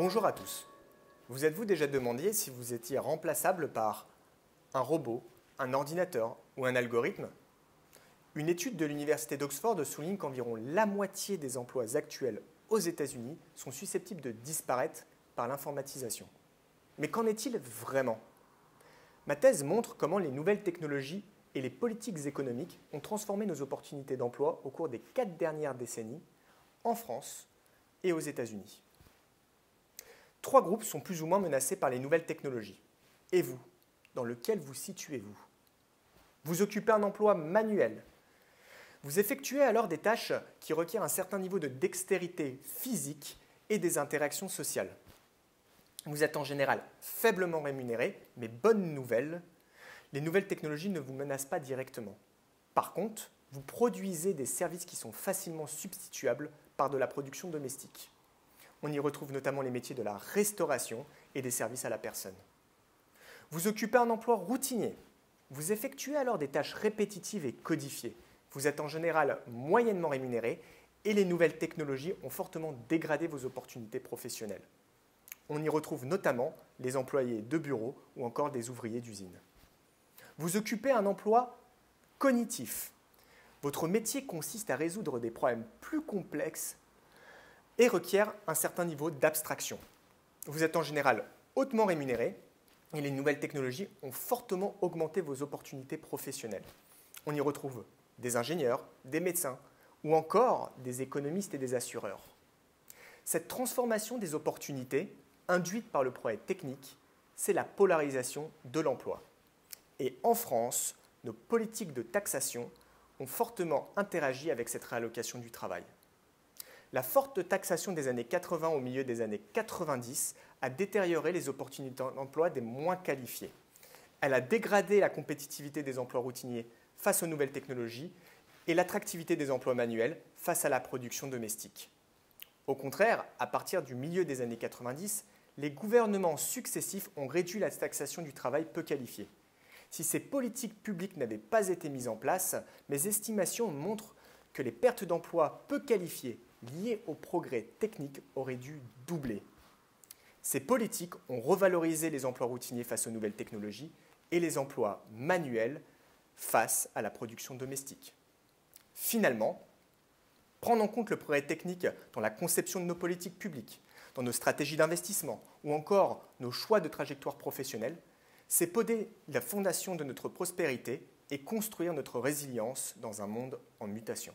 Bonjour à tous. Vous êtes-vous déjà demandé si vous étiez remplaçable par un robot, un ordinateur ou un algorithme? Une étude de l'Université d'Oxford souligne qu'environ la moitié des emplois actuels aux États-Unis sont susceptibles de disparaître par l'informatisation. Mais qu'en est-il vraiment? Ma thèse montre comment les nouvelles technologies et les politiques économiques ont transformé nos opportunités d'emploi au cours des 4 dernières décennies en France et aux États-Unis. 3 groupes sont plus ou moins menacés par les nouvelles technologies. Et vous, dans lequel vous situez-vous? Vous occupez un emploi manuel. Vous effectuez alors des tâches qui requièrent un certain niveau de dextérité physique et des interactions sociales. Vous êtes en général faiblement rémunéré, mais bonne nouvelle, les nouvelles technologies ne vous menacent pas directement. Par contre, vous produisez des services qui sont facilement substituables par de la production domestique. On y retrouve notamment les métiers de la restauration et des services à la personne. Vous occupez un emploi routinier. Vous effectuez alors des tâches répétitives et codifiées. Vous êtes en général moyennement rémunéré et les nouvelles technologies ont fortement dégradé vos opportunités professionnelles. On y retrouve notamment les employés de bureau ou encore des ouvriers d'usine. Vous occupez un emploi cognitif. Votre métier consiste à résoudre des problèmes plus complexes et requiert un certain niveau d'abstraction. Vous êtes en général hautement rémunéré et les nouvelles technologies ont fortement augmenté vos opportunités professionnelles. On y retrouve des ingénieurs, des médecins ou encore des économistes et des assureurs. Cette transformation des opportunités induite par le progrès technique, c'est la polarisation de l'emploi. Et en France, nos politiques de taxation ont fortement interagi avec cette réallocation du travail. La forte taxation des années 80 au milieu des années 90 a détérioré les opportunités d'emploi des moins qualifiés. Elle a dégradé la compétitivité des emplois routiniers face aux nouvelles technologies et l'attractivité des emplois manuels face à la production domestique. Au contraire, à partir du milieu des années 90, les gouvernements successifs ont réduit la taxation du travail peu qualifié. Si ces politiques publiques n'avaient pas été mises en place, mes estimations montrent que les pertes d'emplois peu qualifiés liées au progrès technique auraient dû doubler. Ces politiques ont revalorisé les emplois routiniers face aux nouvelles technologies et les emplois manuels face à la production domestique. Finalement, prendre en compte le progrès technique dans la conception de nos politiques publiques, dans nos stratégies d'investissement ou encore nos choix de trajectoire professionnelle, c'est poser la fondation de notre prospérité et construire notre résilience dans un monde en mutation.